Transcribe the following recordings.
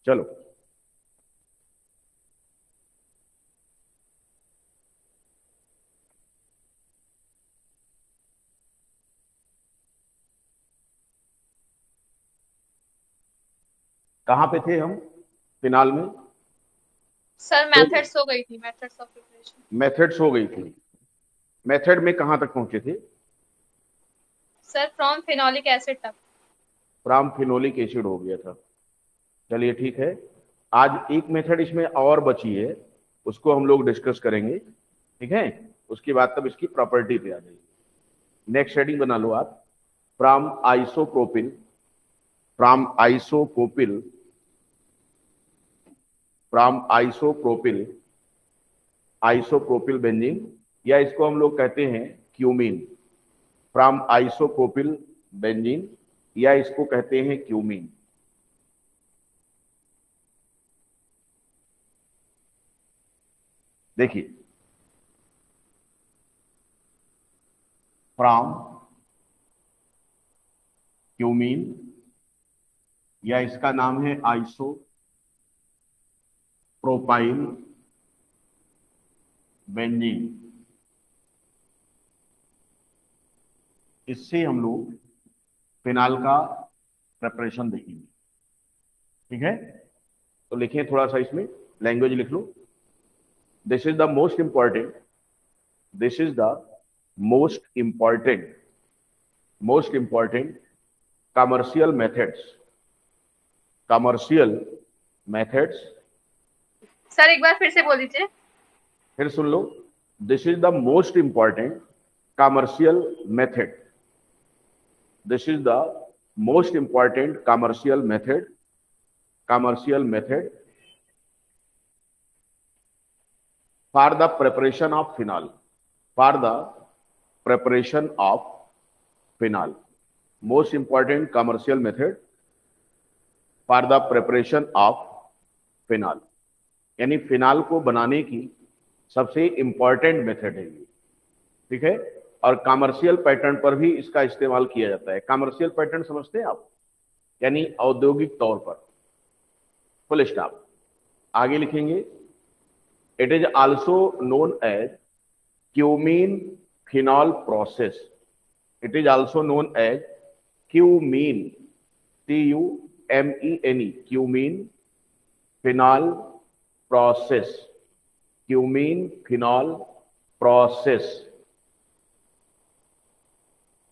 चलो, कहाँ पे थे हम फिनाल में? सर तो मेथड्स हो गई थी, मेथड्स ऑफ प्रिपरेशन। मेथड्स हो गई थी। मेथड में कहाँ तक पहुंचे थे? सर फ्रॉम फिनोलिक एसिड तक। फ्रॉम फिनोलिक एसिड हो गया था। चलिए ठीक है। आज एक मेथड इसमें और बची है, उसको हम लोग डिस्कस करेंगे। ठीक है, उसके बाद तब इसकी प्रॉपर्टी पे आ जाएगी। नेक्स्ट हेडिंग बना लो आप। From isopropyl, from isopropyl, from isopropyl, isopropyl benzene, या इसको हम लोग कहते हैं क्यूमीन। फ्रॉम आइसोप्रोपिल बेंजीन, या इसको कहते हैं क्यूमीन। देखिए, फ्रॉम क्यूमीन, या इसका नाम है आइसो प्रोपाइल बेंजीन। इससे हम लोग फिनाल का प्रेपरेशन देखेंगे। ठीक है, तो लिखिए थोड़ा सा इसमें लैंग्वेज लिख लो। This is the most important, this is the most important, most important commercial methods, commercial methods. Sir एक बार फिर से बोल दीजिए। फिर सुन लो। This is the most important commercial method, this is the most important commercial method, commercial method for the preparation of phenol, for the preparation of phenol, most important commercial method for the preparation of phenol, यानी phenol को बनाने की सबसे important method है ये। ठीक है, और कमर्शियल पैटर्न पर भी इसका इस्तेमाल किया जाता है। कमर्शियल पैटर्न समझते हैं आप, यानी औद्योगिक तौर पर। Full stop. आगे लिखेंगे, it is also known as cumene phenol process, it is also known as cumene, TUMENE, cumene phenol process, cumene phenol process.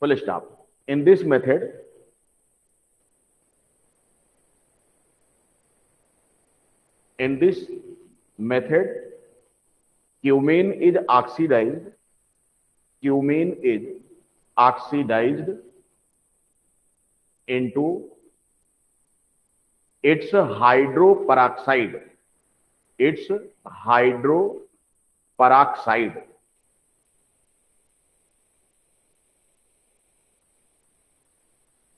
Full stop. In this method, in this method cumene is oxidized, cumene is oxidized into its hydroperoxide, its hydroperoxide,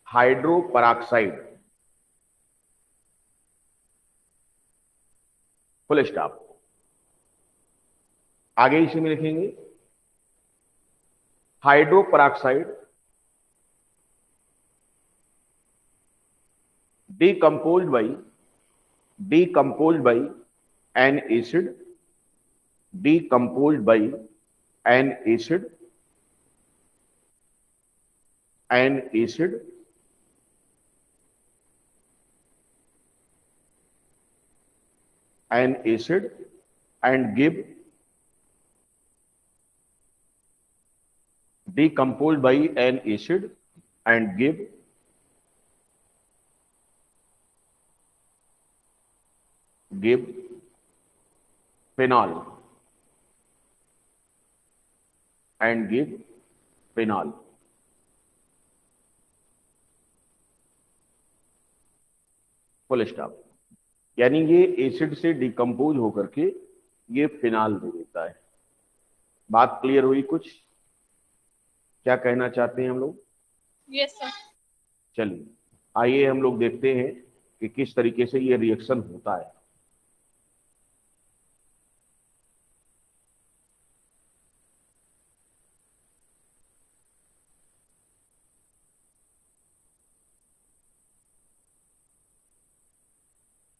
hydroperoxide। Full stop. आगे इसी में लिखेंगे, hydroperoxide decomposed by, decomposed by an acid, decomposed by an acid, an acid, an acid, and give, decomposed by an acid and give phenol, and give phenol। Full stop. यानी ये acid से decompose होकर के ये phenol दे देता है। बात clear हुई? कुछ क्या कहना चाहते हैं हम लोग? Yes sir. चलिए, आइए हम लोग देखते हैं कि किस तरीके से ये रिएक्शन होता है।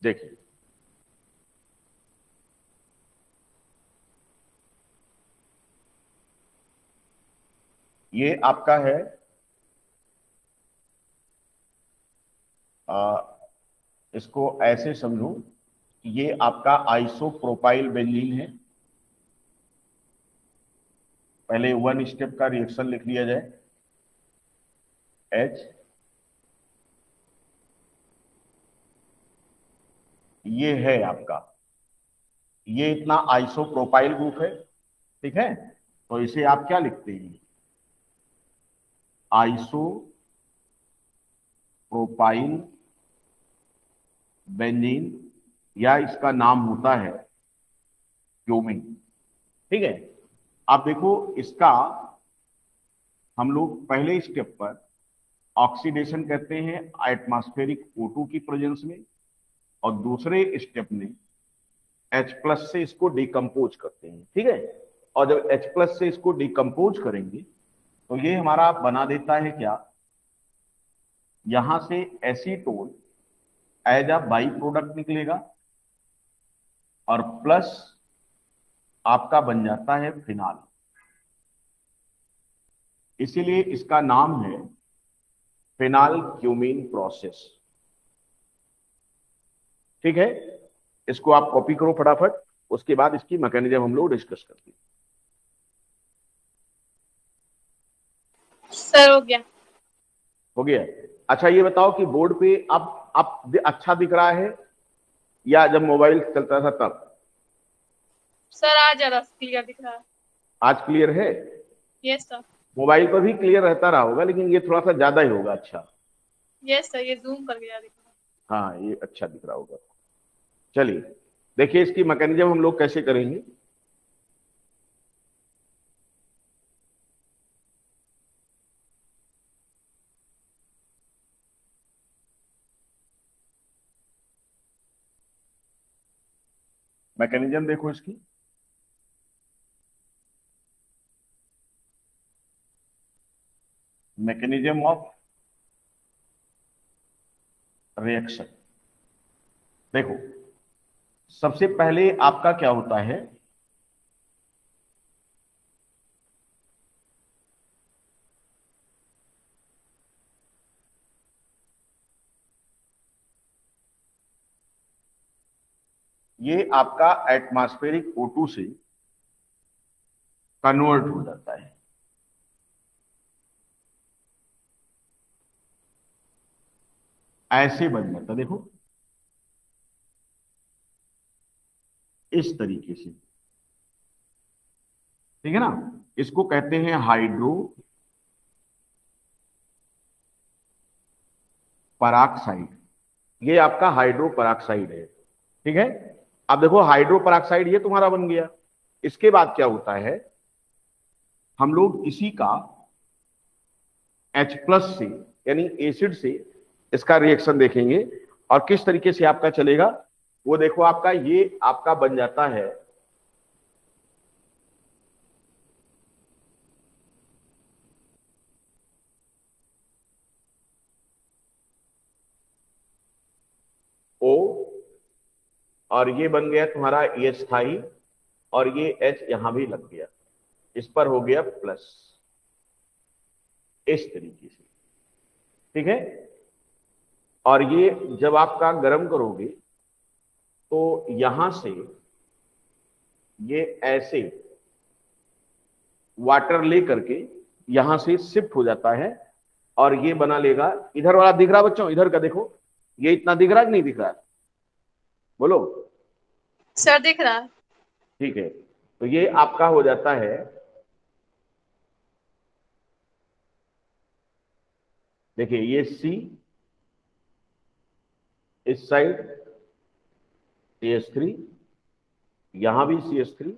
देखिए ये आपका है इसको ऐसे समझो, ये आपका आइसोप्रोपाइल बेंजीन है। पहले वन स्टेप का रिएक्शन लिख लिया जाए, H, ये है आपका, ये इतना आइसोप्रोपाइल ग्रुप है, ठीक है। तो इसे आप क्या लिखते हैं, आइसोप्रोपाइल बेंजीन, या इसका नाम होता है क्यूमीन, ठीक है। आप देखो इसका हम लोग पहले स्टेप पर ऑक्सीडेशन कहते हैं एटमॉस्फेरिक O2 की प्रेजेंस में, और दूसरे स्टेप में H+ से इसको डिकम्पोज करते हैं, ठीक है। और जब H+ से इसको डिकम्पोज करेंगे तो ये हमारा बना देता है क्या, यहां से acetone as a by product निकलेगा, और प्लस आपका बन जाता है फिनाल। इसीलिए इसका नाम है फिनाल क्यूमीन प्रोसेस, ठीक है। इसको आप कॉपी करो फटाफट, उसके बाद इसकी मैकेनिज्म हम लोग डिस्कस करते हैं। सर हो गया। हो गया। अच्छा ये बताओ कि बोर्ड पे अब अच्छा दिख रहा है या जब मोबाइल चलता था तब? सर आज ज्यादा क्लियर दिख रहा है। आज क्लियर है? Yes sir. मोबाइल पर भी क्लियर रहता रहा होगा, लेकिन ये थोड़ा सा ज्यादा ही होगा। अच्छा यस सर, ये जूम करके ज्यादा दिख रहा है। हाँ, ये अच्छा दिख रहा होगा। चलिए देखिए इसकी मैकेनिज्म हम लोग कैसे करेंगे। मैकेनिज्म देखो इसकी, मैकेनिज्म ऑफ रिएक्शन। देखो सबसे पहले आपका क्या होता है, ये आपका एटमॉस्फेरिक O2 से कन्वर्ट हो जाता है। ऐसे बन जाता, देखो इस तरीके से, ठीक है ना। इसको कहते हैं हाइड्रो पराक्साइड। ये आपका हाइड्रो पराक्साइड है, ठीक है। अब देखो हाइड्रो पराक्साइड ये तुम्हारा बन गया। इसके बाद क्या होता है, हम लोग इसी का H+ से यानी एसिड से इसका रिएक्शन देखेंगे, और किस तरीके से आपका चलेगा वो देखो। आपका ये आपका बन जाता है O, और ये बन गया तुम्हारा ये स्थाई, और ये H यहां भी लग गया, इस पर हो गया प्लस, इस तरीके से, ठीक है। और ये जब आपका गर्म करोगे तो यहां से ये ऐसे वाटर ले करके यहां से शिफ्ट हो जाता है, और ये बना लेगा। इधर वाला दिख रहा बच्चों, इधर का देखो, ये इतना दिख रहा है कि नहीं दिख रहा है, बोलो। सर दिख रहा है। ठीक है, तो ये आपका हो जाता है, देखिए ये C, इस साइड CH3, यहां भी CH3,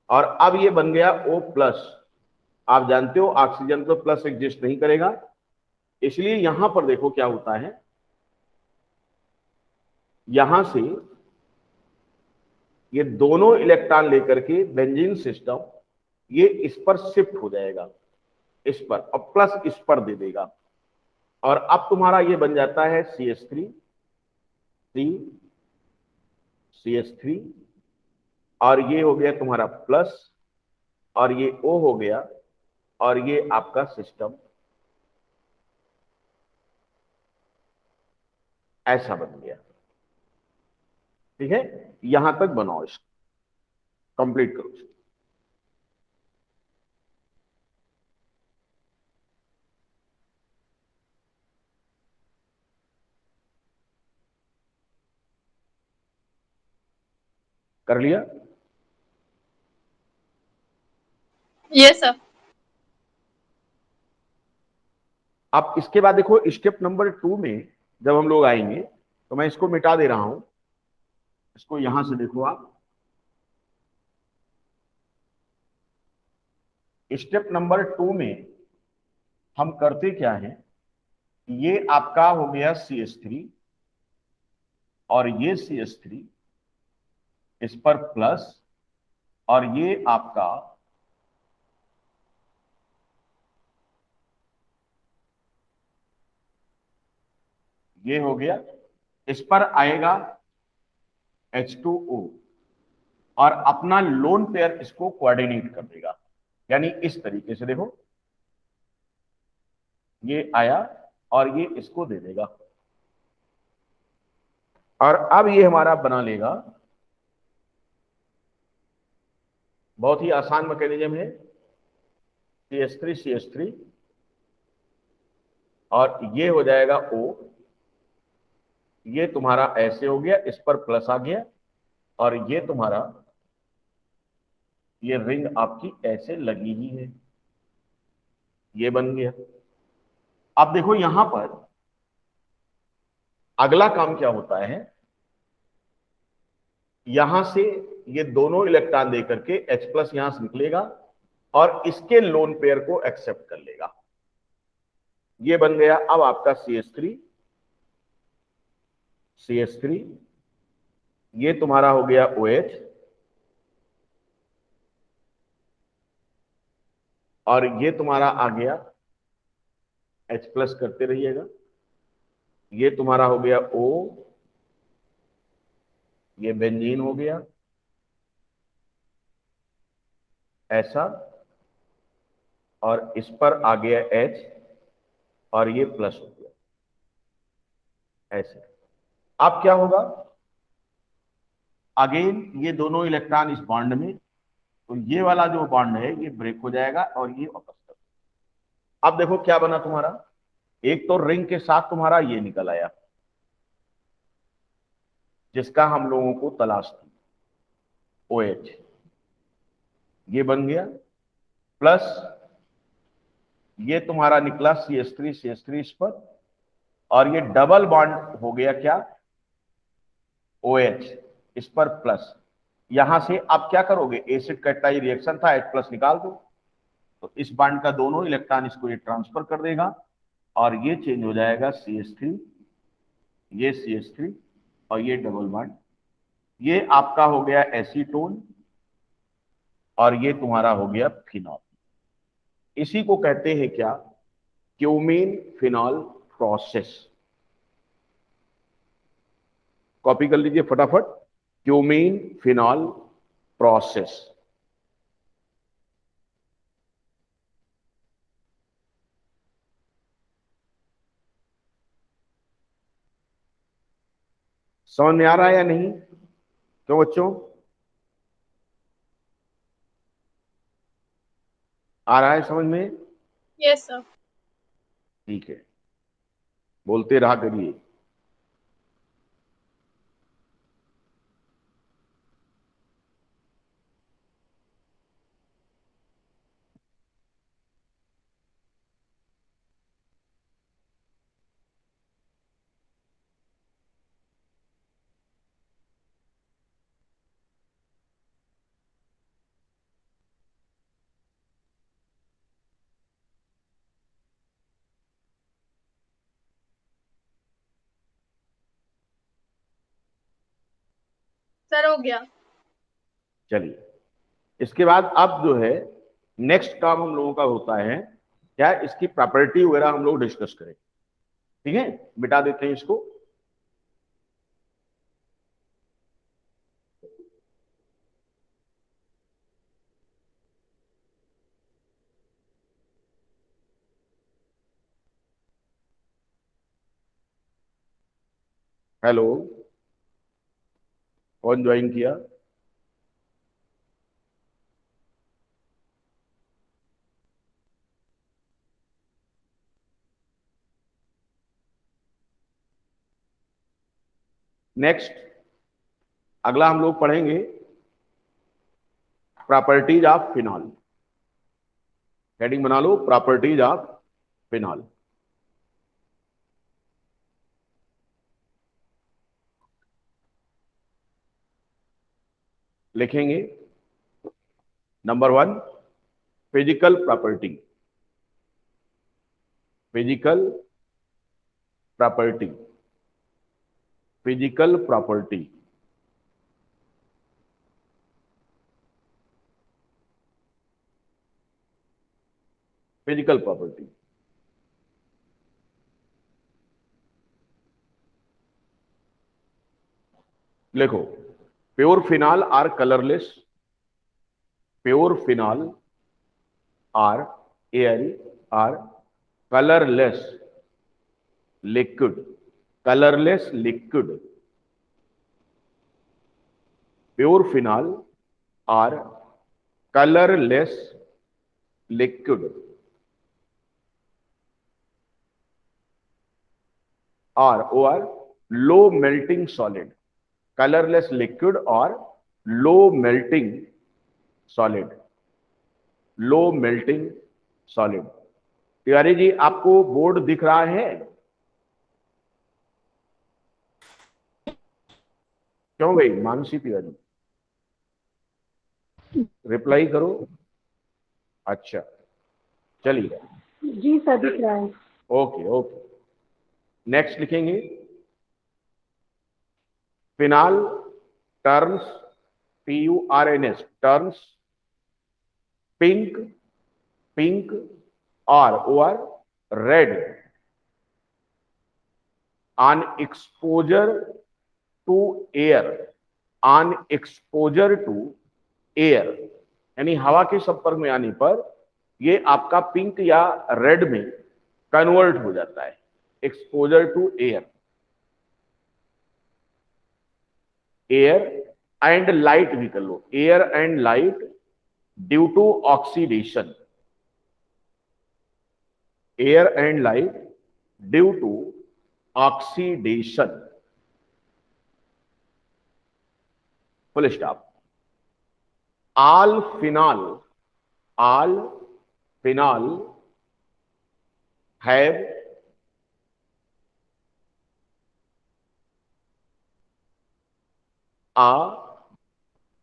और अब ये बन गया O+। आप जानते हो ऑक्सीजन तो प्लस एग्जिस्ट नहीं करेगा, इसलिए यहां पर देखो क्या होता है, यहां से ये दोनों इलेक्ट्रॉन लेकर के बेंजीन सिस्टम ये इस पर शिफ्ट हो जाएगा, इस पर, और प्लस इस पर दे देगा, और अब तुम्हारा ये बन जाता है CH3, CH3 और ये हो गया तुम्हारा प्लस और ये O हो गया और ये आपका सिस्टम ऐसा बन गया। ठीक है, यहां तक बनाओ, इसको कंप्लीट करो इसको। कर लिया? Yes, sir. अब इसके बाद देखो स्टेप नंबर 2 में जब हम लोग आएंगे तो मैं इसको मिटा दे रहा हूं, इसको यहां से देखो आप। स्टेप नंबर 2 में हम करते क्या है, ये आपका हो गया CH3 और ये CH3 इस पर प्लस और ये आपका ये हो गया, इस पर आएगा H2O और अपना लोन पेयर इसको कोऑर्डिनेट कर देगा। यानी इस तरीके से देखो, ये आया और ये इसको दे देगा और अब ये हमारा बना लेगा। बहुत ही आसान मैकेनिज्म है, CH3 और ये हो जाएगा O, ये तुम्हारा ऐसे हो गया, इस पर प्लस आ गया और ये तुम्हारा ये रिंग आपकी ऐसे लगी ही है, ये बन गया। अब देखो यहां पर अगला काम क्या होता है, यहां से ये दोनों इलेक्ट्रॉन देकर के H+ यहां से निकलेगा और इसके लोन पेयर को एक्सेप्ट कर लेगा, ये बन गया अब आपका CH3, ये तुम्हारा हो गया OH और ये तुम्हारा आ गया H+ करते रहिएगा, ये तुम्हारा हो गया O, ये बेंजीन हो गया ऐसा और इस पर आ गया H और ये प्लस हो गया ऐसे। अब क्या होगा, अगेन ये दोनों इलेक्ट्रॉन इस बॉन्ड में, तो ये वाला जो बॉन्ड है ये ब्रेक हो जाएगा और ये वापस कर। अब देखो क्या बना तुम्हारा, एक तो रिंग के साथ तुम्हारा ये निकल आया जिसका हम लोगों को तलाश थी, OH, ये बन गया प्लस ये तुम्हारा निकला CH3 इस पर और ये डबल बॉन्ड हो गया क्या, OH इस पर प्लस। यहां से आप क्या करोगे, एसिड कैटाई रिएक्शन था, H+ निकाल दो, तो इस बॉन्ड का दोनों इलेक्ट्रॉन इसको ये ट्रांसफर कर देगा और ये चेंज हो जाएगा CH3, ये CH3 और ये डबल बॉन्ड, ये आपका हो गया एसीटोन और ये तुम्हारा हो गया फिनॉल। इसी को कहते हैं क्या, क्यूमीन फिनॉल प्रोसेस। कॉपी कर लीजिए फटाफट, क्यूमीन फिनॉल प्रोसेस। समझ में आ रहा है या नहीं, क्यों बच्चों, आ रहा है समझ में? Yes, sir. ठीक है, बोलते रहा करिए। सर हो गया। चलिए, इसके बाद अब जो है नेक्स्ट काम हम लोगों का होता है क्या, इसकी प्रॉपर्टी वगैरह हम लोग डिस्कस करें। ठीक है, मिटा देते हैं इसको। हेलो, कौन ज्वाइन किया? नेक्स्ट, अगला हम लोग पढ़ेंगे प्रॉपर्टीज ऑफ फिनॉल। हेडिंग बना लो, प्रॉपर्टीज ऑफ फिनॉल। लिखेंगे number 1, physical property. Physical property, physical property. Physical property. लिखो, pure phenol are colourless. Pure phenol are air are colourless liquid. Colourless liquid. Pure phenol are colourless liquid or low melting solid. Colorless liquid or low melting solid. low melting solid. Tiwari ji, आपको board दिख रहा है? क्यों भाई Mansi Tiwari, reply करो। अच्छा, चलिए, जी sir दिख रहा है। Okay okay. नेक्स्ट लिखेंगे phenol turns, PURNS, turns pink, pink or red on exposure to air, on exposure to air, यानी हवा के संपर्क में आने पर ये आपका पिंक या रेड में कन्वर्ट हो जाता है। Exposure to air, air and light भी कर लो, air and light due to oxidation, air and light due to oxidation. Full stop. all phenol have a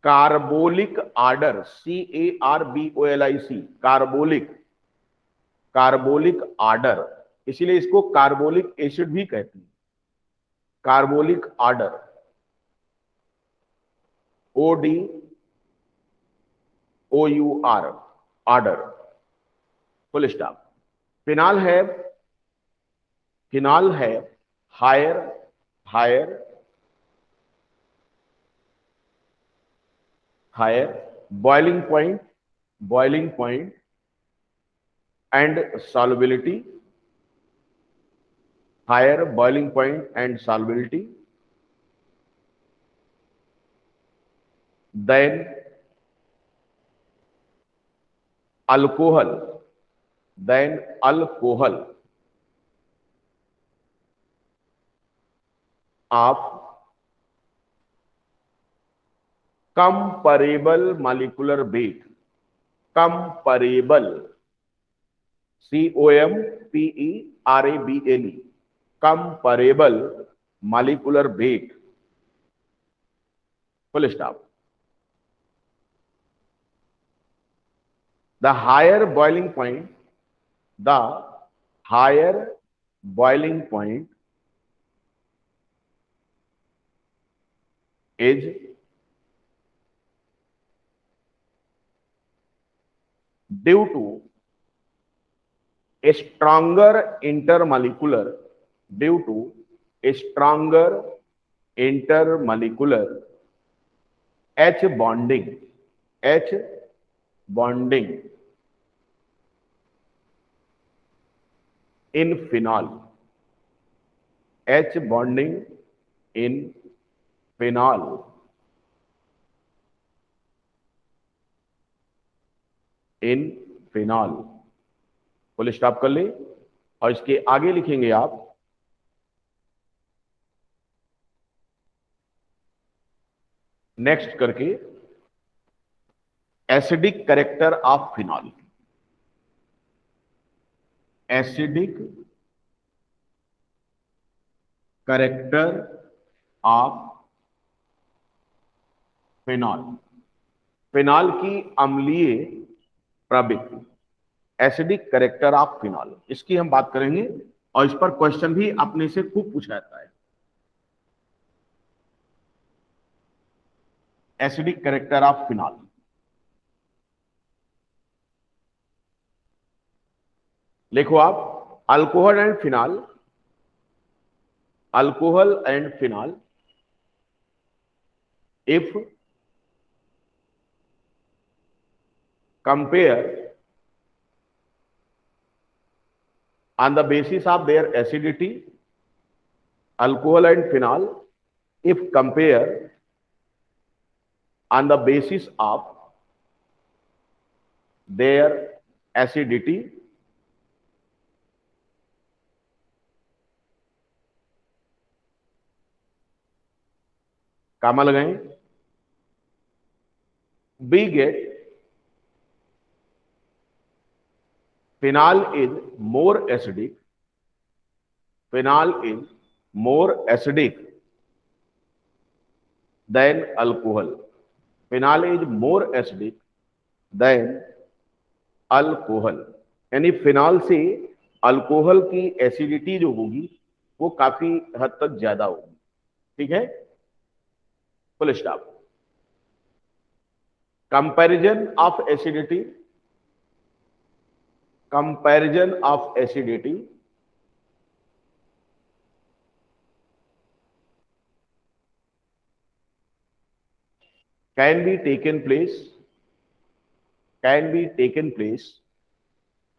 carbolic order, CARBOLIC, carbolic odour, इसीलिए इसको carbolic acid भी कहते हैं। Carbolic odour, ODOUR, odour, full stop. Phenol है higher boiling point and solubility, higher boiling point and solubility than alcohol, of comparable molecular weight, comparable, COMPERABLE, comparable molecular weight, full stop. The higher boiling point is due to a stronger intermolecular H bonding in phenol, H bonding in phenol, in phenol, full stop कर ले और इसके आगे लिखेंगे आप next करके acidic character of phenol, acidic character of phenol, phenol की अम्लीय प्रवृत्ति, एसिडिक कैरेक्टर ऑफ फिनॉल, इसकी हम बात करेंगे और इस पर क्वेश्चन भी अपने से खूब पूछा जाता है। एसिडिक कैरेक्टर ऑफ फिनॉल, लिखो आप alcohol and phenol, alcohol and phenol if compare on the basis of their acidity, alcohol and phenol if compare on the basis of their acidity, कामा लगाएं, we get phenol is more acidic, phenol is more acidic than alcohol, phenol is more acidic than alcohol, यानी phenol से alcohol की acidity जो होगी वो काफी हद तक ज्यादा होगी। ठीक है, full stop. Comparison of acidity, comparison of acidity can be taken place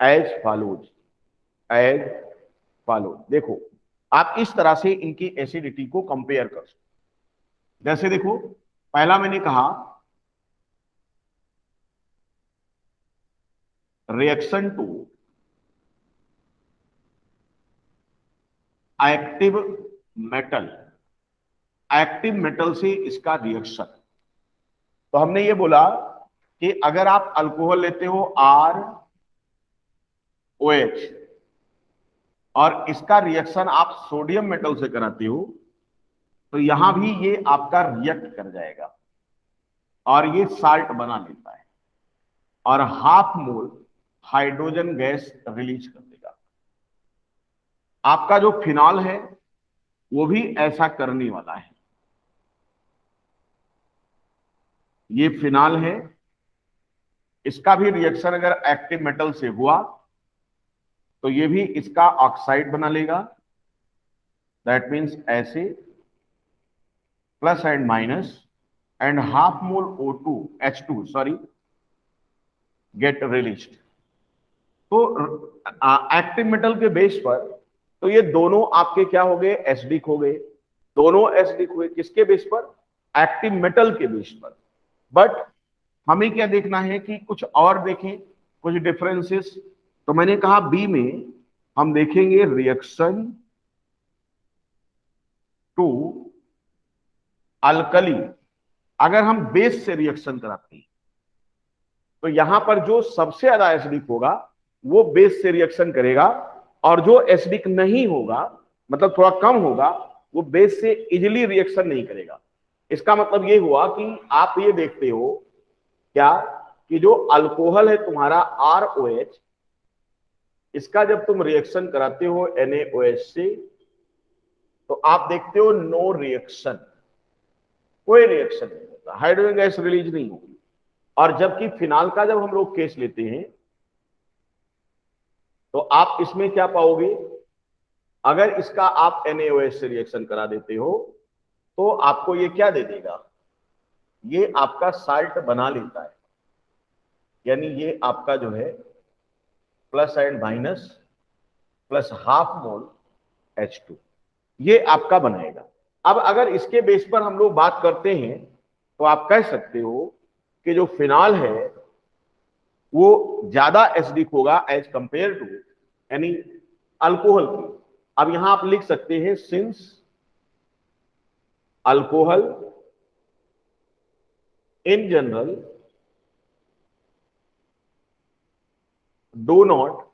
as follows, as follows। देखो आप इस तरह से इनकी एसिडिटी को कंपेयर कर सकते। जैसे देखो पहला मैंने कहा reaction to active metal, active metal से इसका रिएक्शन। तो हमने ये बोला कि अगर आप अल्कोहल लेते हो ROH और इसका रिएक्शन आप सोडियम मेटल से कराते हो तो यहां भी ये आपका रिएक्ट कर जाएगा और ये साल्ट बना लेता है और half mole hydrogen gas release कर देगा। आपका जो फिनॉल है वो भी ऐसा करने वाला है। ये फिनॉल है, इसका भी रिएक्शन अगर एक्टिव मेटल से हुआ तो ये भी इसका ऑक्साइड बना लेगा, दैट मीन्स ऐसे plus and minus and half mole O2 H2 sorry gate released. तो एक्टिव मेटल के बेस पर तो ये दोनों आपके क्या हो गए, एसिडिक हो गए, दोनों एसिडिक हुए। किसके बेस पर? एक्टिव मेटल के बेस पर। बट हमें क्या देखना है कि कुछ और देखें, कुछ डिफरेंसेस। तो मैंने कहा बी में हम देखेंगे रिएक्शन टू अल्कली। अगर हम बेस से रिएक्शन कराते हैं तो यहां पर जो सबसे ज्यादा एसिडिक होगा वो बेस से रिएक्शन करेगा और जो एसिडिक नहीं होगा मतलब थोड़ा कम होगा वो बेस से इजीली रिएक्शन नहीं करेगा। इसका मतलब ये हुआ कि आप ये देखते हो क्या कि जो अल्कोहल है तुम्हारा ROH, इसका जब तुम रिएक्शन कराते हो NaOH से तो आप देखते हो नो रिएक्शन, कोई रिएक्शन नहीं होता, हाइड्रोजन गैस रिलीज नहीं होगी। और जबकि फिनॉल का जब हम लोग केस लेते हैं तो आप इसमें क्या पाओगे, अगर इसका आप NaOH से रिएक्शन करा देते हो तो आपको ये क्या दे देगा, ये आपका साल्ट बना लेता है। यानी ये आपका जो है plus and minus plus half mole H2 ये आपका बनाएगा। अब अगर इसके बेस पर हम लोग बात करते हैं तो आप कह सकते हो कि जो फिनॉल है वो ज्यादा एसिडिक होगा एज कंपेयर टू यानी अल्कोहल की। अब यहां आप लिख सकते हैं since alcohol in general do not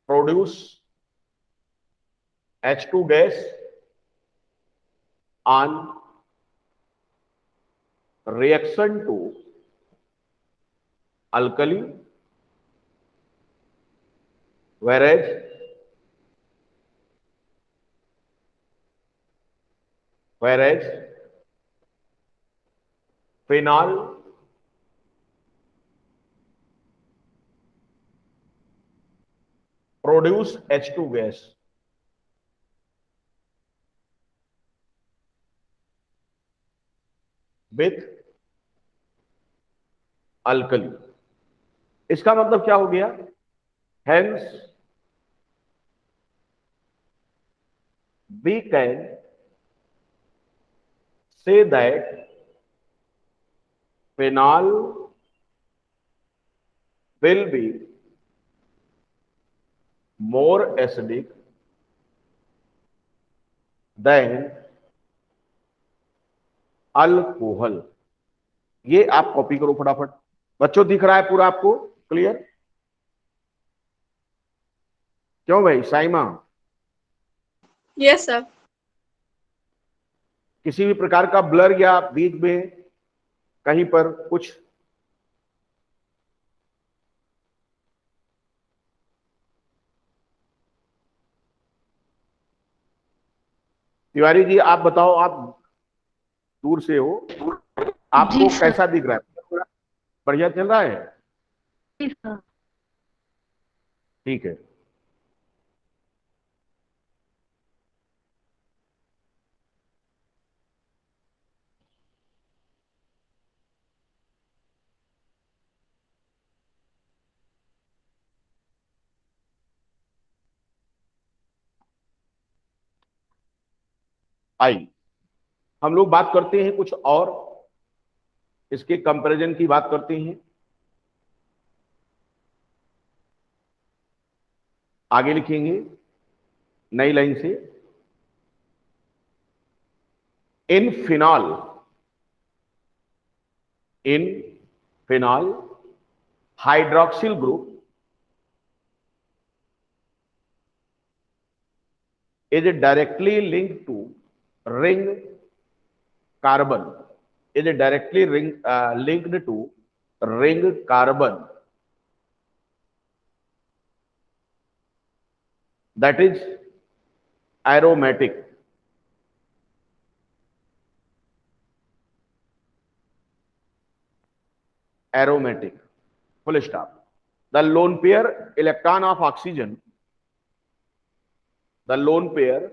produce H2 gas on reaction to alkali, whereas phenol produce H2 gas with alkali। इसका मतलब क्या हो गया? Hence we can say that phenol will be more acidic than alcohol. ये आप copy करो फटाफट। बच्चों दिख रहा है पूरा आपको क्लियर? क्यों भाई साइमा, Yes, sir. किसी भी प्रकार का ब्लर या बीच में कहीं पर कुछ? तिवारी जी आप बताओ, आप दूर से हो, आपको जी सर। कैसा दिख रहा है? पूरा बढ़िया चल रहा है? जी सर। ठीक है। आई हम लोग बात करते हैं कुछ और, इसके कंपैरिजन की बात करते हैं। आगे लिखेंगे नई लाइन से, इन phenol hydroxyl group is directly linked to ring carbon, linked to ring carbon, that is aromatic। aromatic full stop। the lone pair electron of oxygen, the lone pair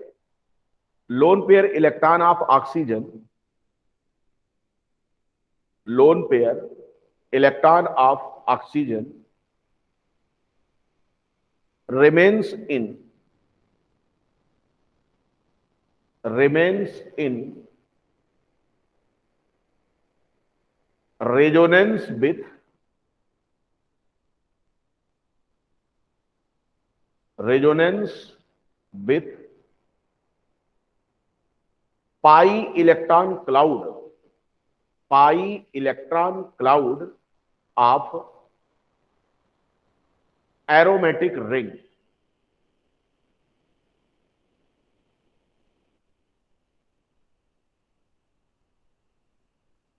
electron of oxygen, lone pair electron of oxygen remains in resonance with pi electron cloud of aromatic ring।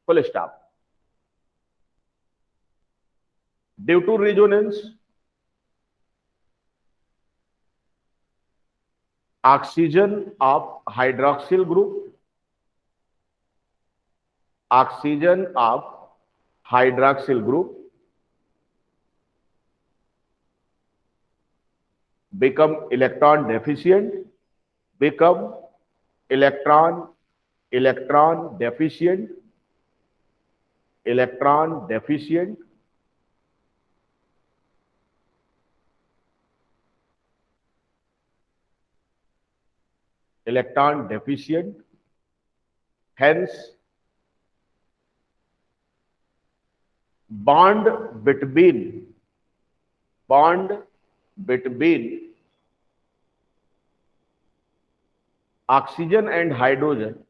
full stop। due to resonance, oxygen of hydroxyl group become electron deficient, electron deficient, electron deficient, hence bond between oxygen and hydrogen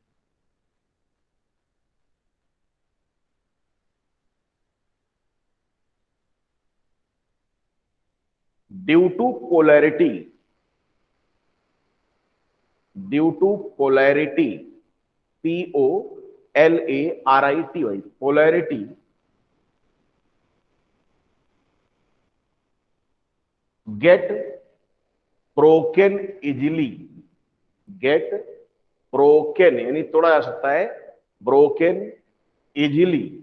due to polarity P-O-L-A-R-I-T-Y, polarity get broken यानी तोड़ा जा सकता है, broken easily,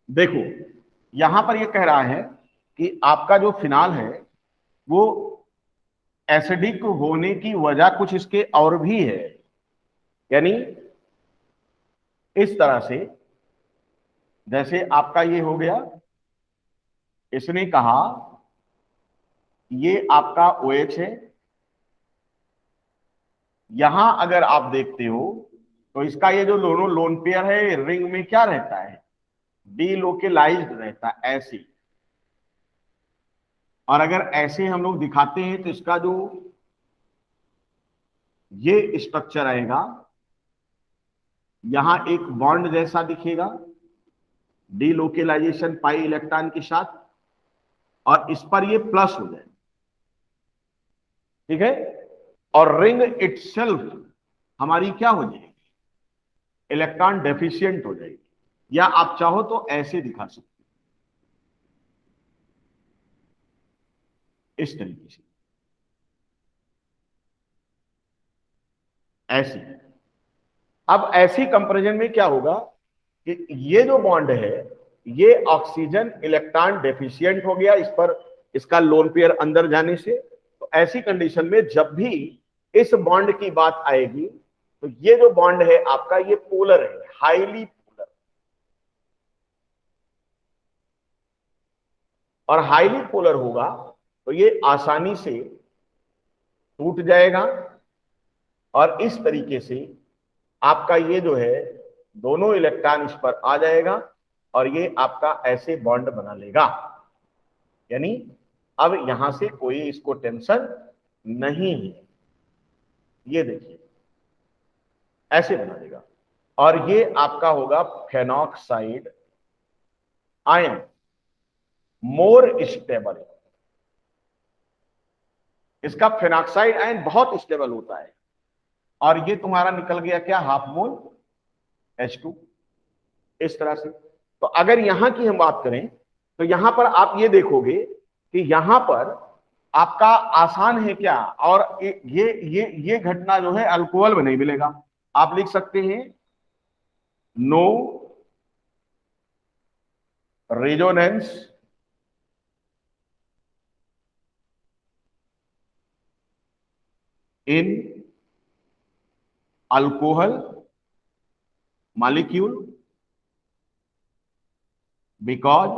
देखो यहां पर ये कह रहा है कि आपका जो फिनाल है वो एसिडिक होने की वजह कुछ इसके और भी है, यानी इस तरह से जैसे आपका ये हो गया, इसने कहा ये आपका OH है, यहां अगर आप देखते हो तो इसका ये जो दोनों लोन पेयर है रिंग में क्या रहता है, डीलोकेलाइज्ड रहता है ऐसे, और अगर ऐसे हम लोग दिखाते हैं तो इसका जो ये स्ट्रक्चर आएगा यहां एक बॉन्ड जैसा दिखेगा, डीलोकेलाइजेशन पाई इलेक्ट्रॉन के साथ, और इस पर ये प्लस हो जाए, ठीक है, और रिंग इटसेल्फ हमारी क्या हो जाएगी, इलेक्ट्रॉन डेफिशिएंट हो जाएगी, या आप चाहो तो ऐसे दिखा सकते हो, इस तरीके से, ऐसे। अब ऐसी कंपैरिजन में क्या होगा कि ये जो बॉन्ड है ये ऑक्सीजन इलेक्ट्रॉन डेफिशिएंट हो गया, इस पर इसका लोन पेयर अंदर जाने से, तो ऐसी कंडीशन में जब भी इस बॉन्ड की बात आएगी तो ये जो बॉन्ड है आपका ये पोलर है, हाईली पोलर, और हाईली पोलर होगा तो ये आसानी से टूट जाएगा, और इस तरीके से आपका ये जो है दोनों इलेक्ट्रॉन इस पर आ जाएगा और ये आपका ऐसे बॉन्ड बना लेगा, यानी अब यहां से कोई इसको टेंशन नहीं है, ये देखिए ऐसे बना देगा, और ये आपका होगा फेनॉक्साइड आयन, मोर स्टेबल, इसका फेनॉक्साइड आयन बहुत स्टेबल होता है, और ये तुम्हारा निकल गया क्या, हाफ मोल H2, इस तरह से। तो अगर यहां की हम बात करें तो यहां पर आप ये देखोगे कि यहां पर आपका आसान है क्या, और ये घटना जो है अल्कोहल में नहीं मिलेगा, आप लिख सकते हैं no resonance in alcohol molecule because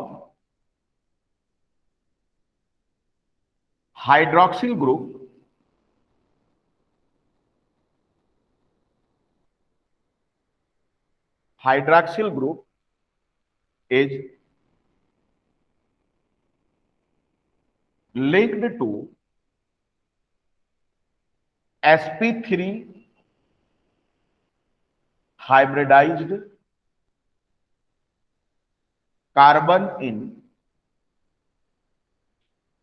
hydroxyl group is linked to sp3 hybridized carbon in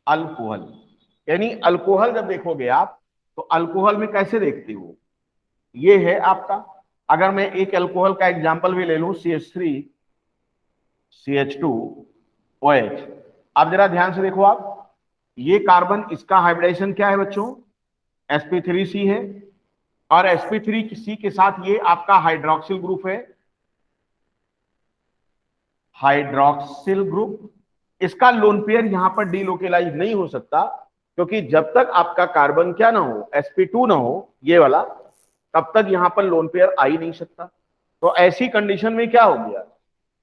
alcohol, यानी अल्कोहल जब देखोगे आप तो अल्कोहल में कैसे देखते हो, ये है आपका, अगर मैं एक अल्कोहल का एग्जांपल भी ले लूं CH3 CH2OH, अब जरा ध्यान से देखो आप, ये कार्बन इसका हाइब्रिडाइजेशन क्या है बच्चों, sp3C है, और sp3C के साथ ये आपका हाइड्रोक्सिल ग्रुप है, हाइड्रोक्सिल ग्रुप, इसका लोन पेयर यहां पर डीलोकेलाइज नहीं हो सकता, क्योंकि जब तक आपका कार्बन क्या ना हो, sp2 ना हो ये वाला, तब तक यहां पर लोन पेयर आ ही नहीं सकता, तो ऐसी कंडीशन में क्या हो गया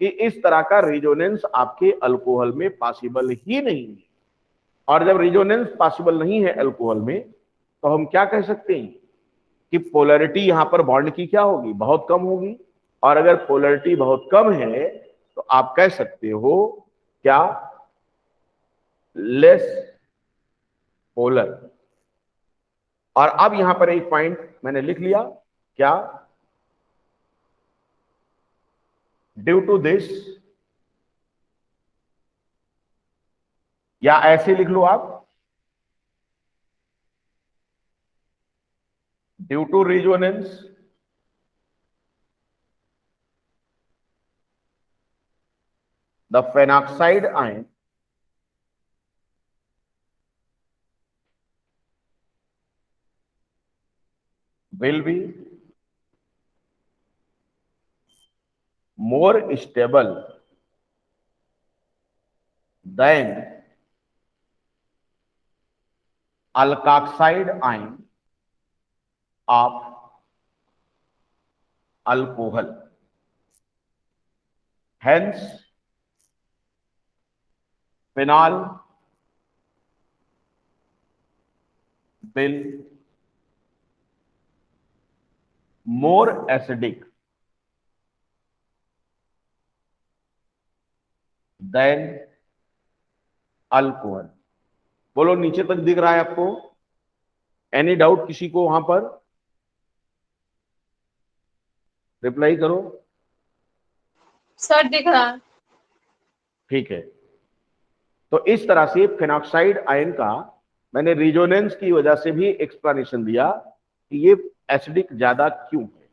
कि इस तरह का रिजोनेंस आपके अल्कोहल में पॉसिबल ही नहीं है। और जब रिजोनेंस पॉसिबल नहीं है अल्कोहल में, तो हम क्या कह सकते हैं कि पोलैरिटी यहां पर बॉन्ड की क्या होगी, बहुत कम होगी। और अगर पोलैरिटी बहुत कम है तो आप कह सकते हो क्या, लेस पोलर। और अब यहां पर एक पॉइंट मैंने लिख लिया, क्या, ड्यू टू दिस, या ऐसे लिख लो आप, due to resonance the phenoxide ion will be more stable than alkoxide ion of alcohol. Hence, phenol will more acidic than alcohol. बोलो नीचे तक दिख रहा है आपको? एनी डाउट किसी को वहां पर? रिप्लाई करो। सर दिख रहा है। ठीक है, तो इस तरह से फेनॉक्साइड आयन का मैंने रिजोनेंस की वजह से भी एक्सप्लेनेशन दिया कि ये एसिडिक ज्यादा क्यों है।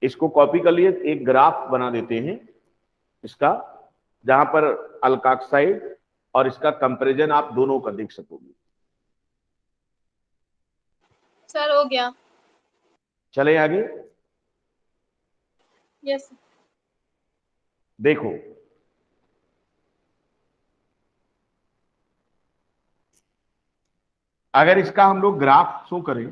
इसको कॉपी कर लिए, एक ग्राफ बना देते हैं इसका, जहां पर अल्काक्साइड और इसका कंपैरिजन आप दोनों का देख सकोगे। सर हो गया। चले आगे, यस। देखो अगर इसका हम लोग ग्राफ शो करें,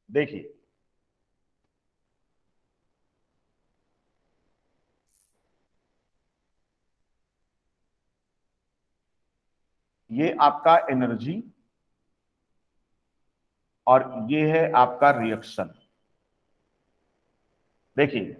देखिए ये आपका एनर्जी और ये है आपका रिएक्शन। देखिए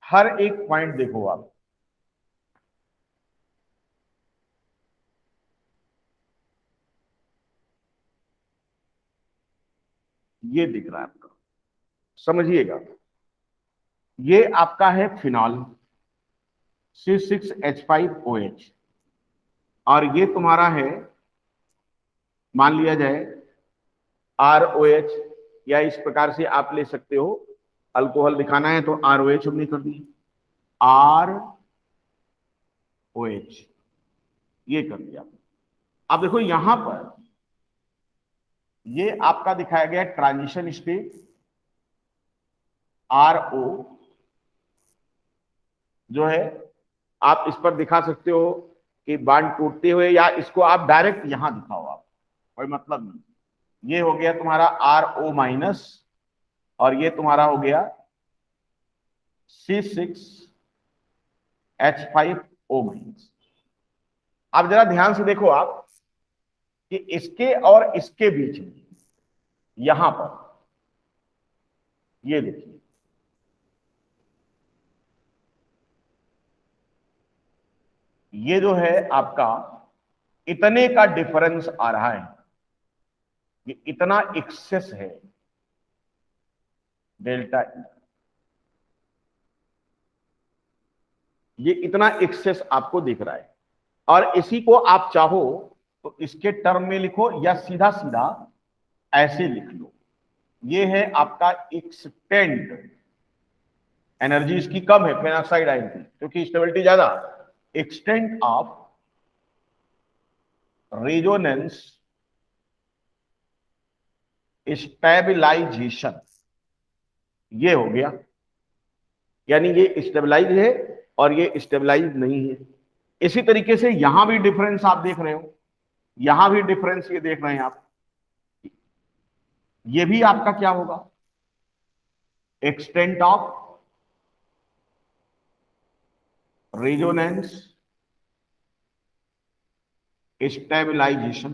हर एक पॉइंट देखो आप, ये दिख रहा है आपका, समझिएगा। ये आपका है फिनॉल C6H5OH, और ये तुम्हारा है, मान लिया जाए ROH, या इस प्रकार से आप ले सकते हो, अल्कोहल दिखाना है तो ROH हमने कर दिया, ROH ये कर दिया। अब देखो यहां पर ये आपका दिखाया गया ट्रांजिशन स्टेट RO, जो है आप इस पर दिखा सकते हो कि बांड टूटते हुए, या इसको आप डायरेक्ट यहां दिखाओ, आप कोई मतलब नहीं। ये हो गया तुम्हारा RO माइनस, और ये तुम्हारा हो गया C6H5O माइनस। अब जरा ध्यान से देखो आप कि इसके और इसके बीच में यहां पर ये देखिए, ये जो है आपका इतने का डिफरेंस आ रहा है, ये इतना एक्सेस है डेल्टा E, ये इतना एक्सेस आपको दिख रहा है। और इसी को आप चाहो तो इसके टर्म में लिखो, या सीधा सीधा ऐसे लिख लो। ये है आपका एक्सटेंड, एनर्जी इसकी कम है फेनॉक्साइड आयन की क्योंकि स्टेबिलिटी ज्यादा। एक्सटेंट ऑफ रेजोनेंस स्टेबलाइजेशन, ये हो गया, यानी ये स्टेबलाइज है और ये स्टेबलाइज नहीं है। इसी तरीके से यहां भी डिफरेंस आप देख रहे हो, यहां भी डिफरेंस ये देख रहे हैं आप, ये भी आपका क्या होगा, एक्सटेंट ऑफ रेजोनेंस स्टेबलाइजेशन,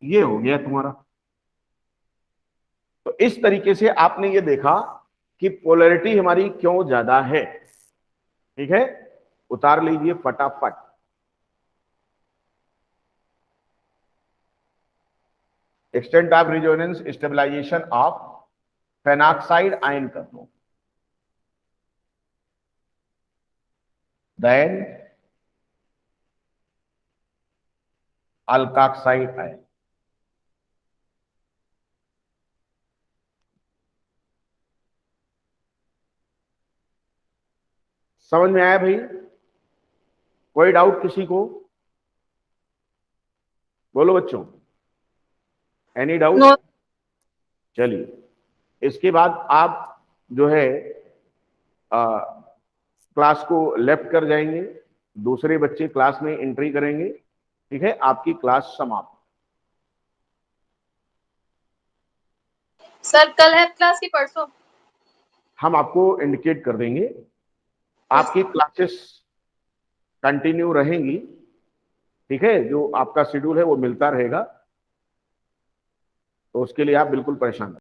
ये हो गया तुम्हारा। तो इस तरीके से आपने ये देखा कि पोलैरिटी हमारी क्यों ज्यादा है। ठीक है, उतार लीजिए फटाफट। Extent of resonance stabilisation of phenoxide ion कर दो, देन अल्काक्साइड आयन। समझ में आया भाई? कोई डाउट किसी को? बोलो बच्चों, एनी डाउट? नो। चलिए, इसके बाद आप जो है क्लास को लेफ्ट कर जाएंगे, दूसरे बच्चे क्लास में एंट्री करेंगे। ठीक है, आपकी क्लास समाप्त। सर कल है क्लास की परसों? हम आपको इंडिकेट कर देंगे, आपकी क्लासेस कंटिन्यू रहेंगी। ठीक है, जो आपका शेड्यूल है वो मिलता रहेगा, तो उसके लिए आप बिल्कुल परेशान